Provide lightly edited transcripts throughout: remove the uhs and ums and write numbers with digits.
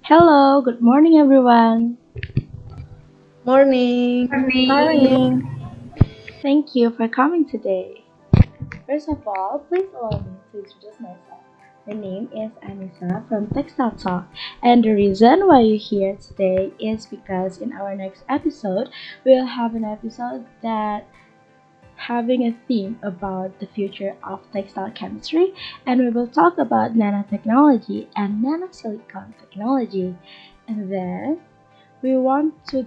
Hello, good morning everyone. Morning. Morning. Thank you for coming today. First of all, please allow me to introduce myself. My name is Annisa from Textile Talk, and the reason why you're here today is because in our next episode, we'll have an episode that having a theme about the future of textile chemistry, and we will talk about nanotechnology and nanosilicone technology. And then we want to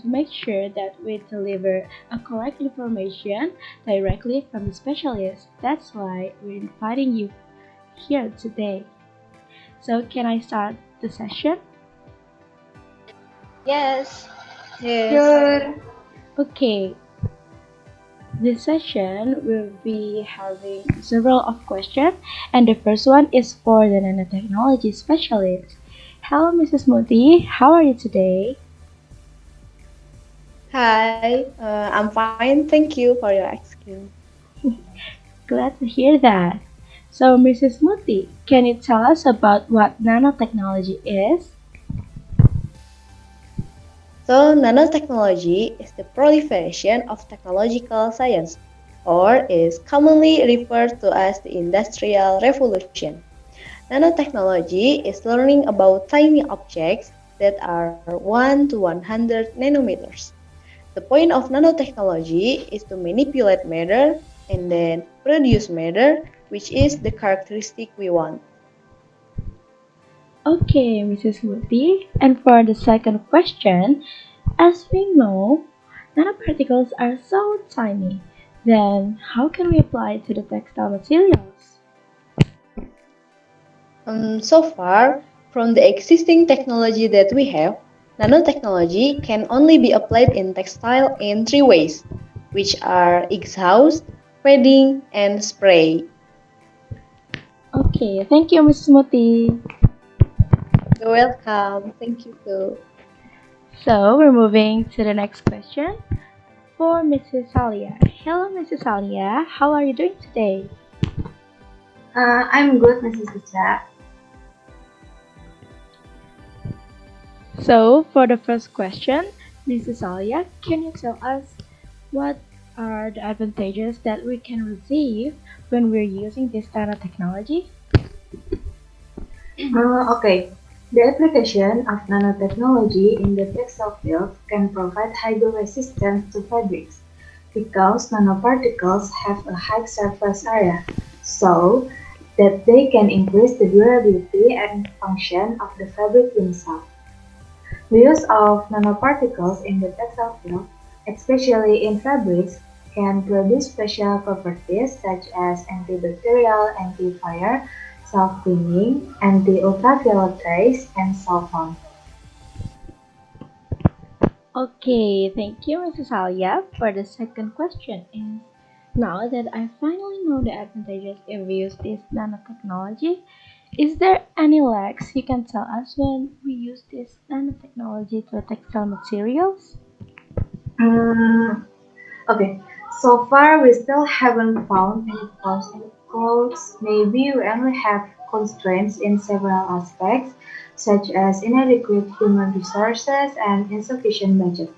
make sure that we deliver a correct information directly from the specialist. That's why we're inviting you here today. So can I start the session? Yes. Yes. Sure. Okay, this session will be having several of questions, and the first one is for the nanotechnology specialist. Hello, Mrs. Muti. How are you today? Hi. I'm fine. Thank you for your asking. Glad to hear that. So, Mrs. Muti, can you tell us about what nanotechnology is? So, nanotechnology is the proliferation of technological science, or is commonly referred to as the Industrial Revolution. Nanotechnology is learning about tiny objects that are 1 to 100 nanometers. The point of nanotechnology is to manipulate matter and then produce matter, which is the characteristic we want. Okay, Mrs. Muti. And for the second question, as we know, nanoparticles are so tiny. Then, how can we apply it to the textile materials? So far, from the existing technology that we have, nanotechnology can only be applied in textile in three ways, which are exhaust, padding, and spray. Okay, thank you, Mrs. Muti. You're welcome. Thank you too. So, we're moving to the next question for Mrs. Alya. Hello, Mrs. Alya. How are you doing today? I'm good, Mrs. Ica. So, for the first question, Mrs. Alya, can you tell us what are the advantages that we can receive when we're using this nanotechnology? Okay. The application of nanotechnology in the textile field can provide hydro-resistance to fabrics because nanoparticles have a high surface area, so that they can increase the durability and function of the fabric themselves. The use of nanoparticles in the textile field, especially in fabrics, can produce special properties such as antibacterial, anti-fire, self-cleaning, anti-ultraviolet rays, and so on. Okay, thank you, Mrs. Alya. For the second question is, now that I finally know the advantages if we use this nanotechnology, is there any lags you can tell us when we use this nanotechnology to textile materials? Mm, okay, so far we still haven't found any cause. Maybe we only have constraints in several aspects, such as inadequate human resources and insufficient budget.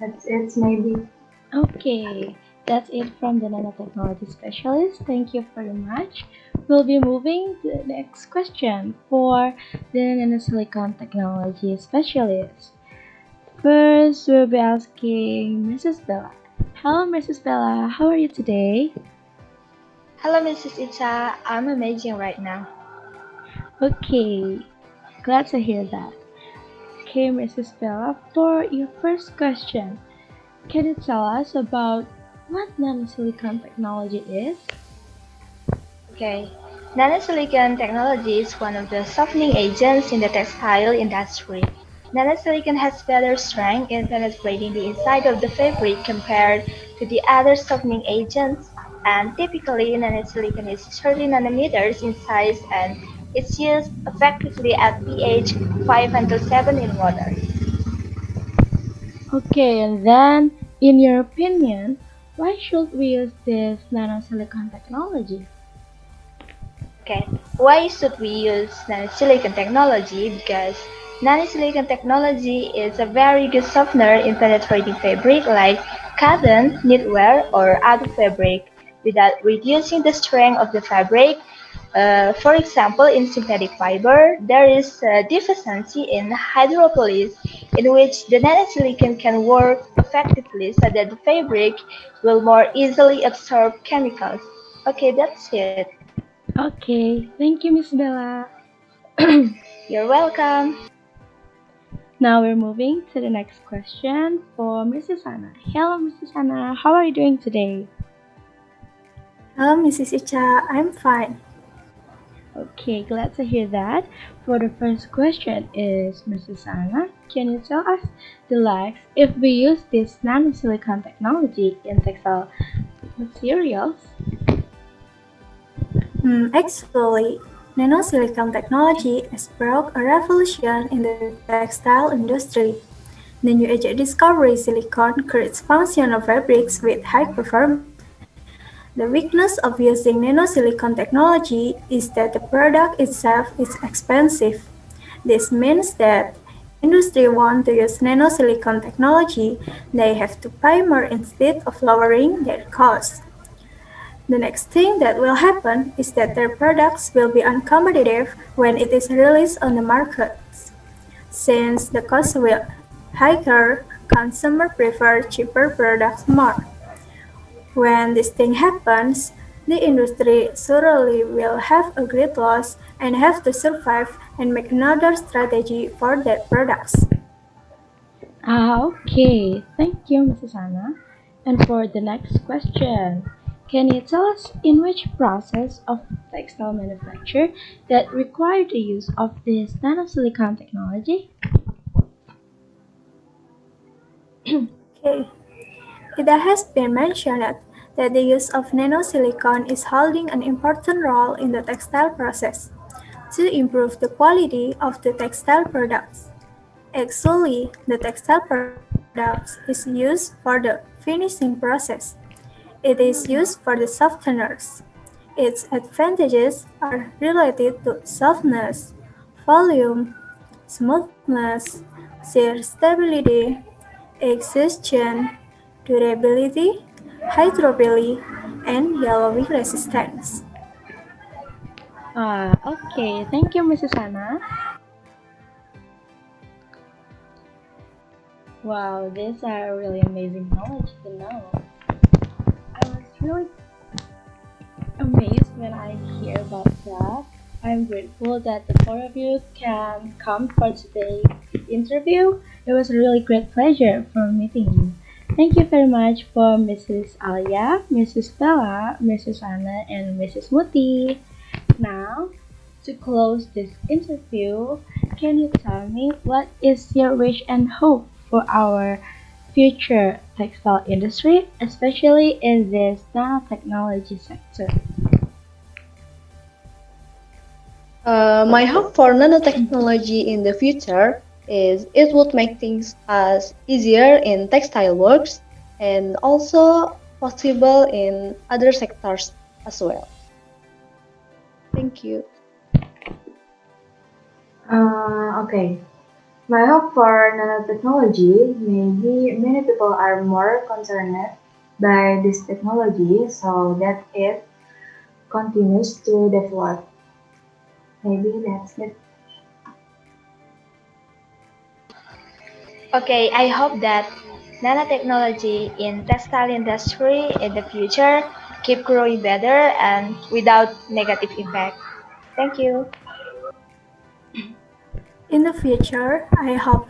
That's it, maybe. Okay, that's it from the nanotechnology specialist. Thank you very much. We'll be moving to the next question for the nanosilicon technology specialist. First, we'll be asking Mrs. Bella. Hello, Mrs. Bella. How are you today? Hello, Mrs. Icha. I'm amazing right now. Okay, glad to hear that. Okay, Mrs. Bella, for your first question, can you tell us about what nanosilicon technology is? Okay. Nanosilicon technology is one of the softening agents in the textile industry. Nanosilicon has better strength in penetrating the inside of the fabric compared to the other softening agents, and typically nanosilicon is 30 nanometers in size and it's used effectively at pH 5 until 7 in water. Okay, and then, in your opinion, why should we use this nanosilicon technology? Okay, why should we use nanosilicon technology? Because nanosilicon technology is a very good softener in penetrating fabric like cotton, knitwear, or other fabric without reducing the strength of the fabric. For example, in synthetic fiber, there is a deficiency in hydropolis in which the nanosilicon can work effectively so that the fabric will more easily absorb chemicals. Okay, that's it. Okay, thank you, Miss Bella. You're welcome. Now we're moving to the next question for Mrs. Anna. Hello, Mrs. Anna. How are you doing today? Hello, Mrs. Icha. I'm fine. Okay, glad to hear that. For the first question is Mrs. Anna, can you tell us the likes if we use this nanosilicon technology in textile materials? Actually, nanosilicon technology has brought a revolution in the textile industry. The new age discovery silicon creates functional fabrics with high performance. The weakness of using nanosilicon technology is that the product itself is expensive. This means that if industry want to use nanosilicon technology, they have to pay more instead of lowering their costs. The next thing that will happen is that their products will be uncompetitive when it is released on the market. Since the cost will higher, consumers prefer cheaper products more. When this thing happens, the industry surely will have a great loss and have to survive and make another strategy for their products. Okay, thank you, Mrs. Anna. And for the next question, can you tell us in which process of textile manufacture that require the use of this nanosilicon technology? Okay. It has been mentioned that the use of nanosilicon is holding an important role in the textile process to improve the quality of the textile products. Actually, the textile products is used for the finishing process. It is used for the softeners. Its advantages are related to softness, volume, smoothness, shear stability, exhaustion, durability, hydrophily, and yellowing resistance. Okay, thank you, Mrs. Anna. Wow, these are really amazing knowledge to know. I was really amazed when I hear about that. I'm grateful that the four of you can come for today's interview. It was a really great pleasure for meeting you. Thank you very much for Mrs. Alya, Mrs. Bella, Mrs. Anna, and Mrs. Muti. Now, to close this interview, can you tell me what is your wish and hope for our future textile industry, especially in this nanotechnology sector? My hope for nanotechnology in the future is it would make things as easier in textile works and also possible in other sectors as well. Thank you. Okay. My hope for nanotechnology, maybe many people are more concerned by this technology so that it continues to develop. Maybe that's it. Okay, I hope that nanotechnology in textile industry in the future keep growing better and without negative impact. Thank you. In the future, I hope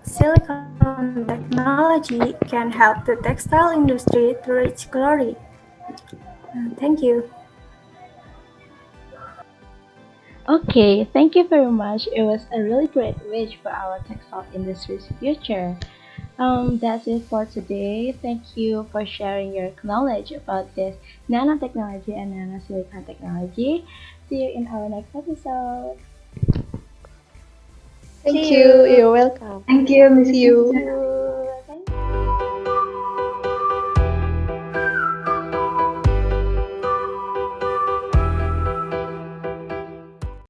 silicon technology can help the textile industry to reach glory. Thank you. Okay, thank you very much. It was a really great wish for our textile industry's future. That's it for today. Thank you for sharing your knowledge about this nanotechnology and nanosilicon technology. See you in our next episode. Thank See you. you. You're welcome. Thank you, See Mrs. you. Teacher.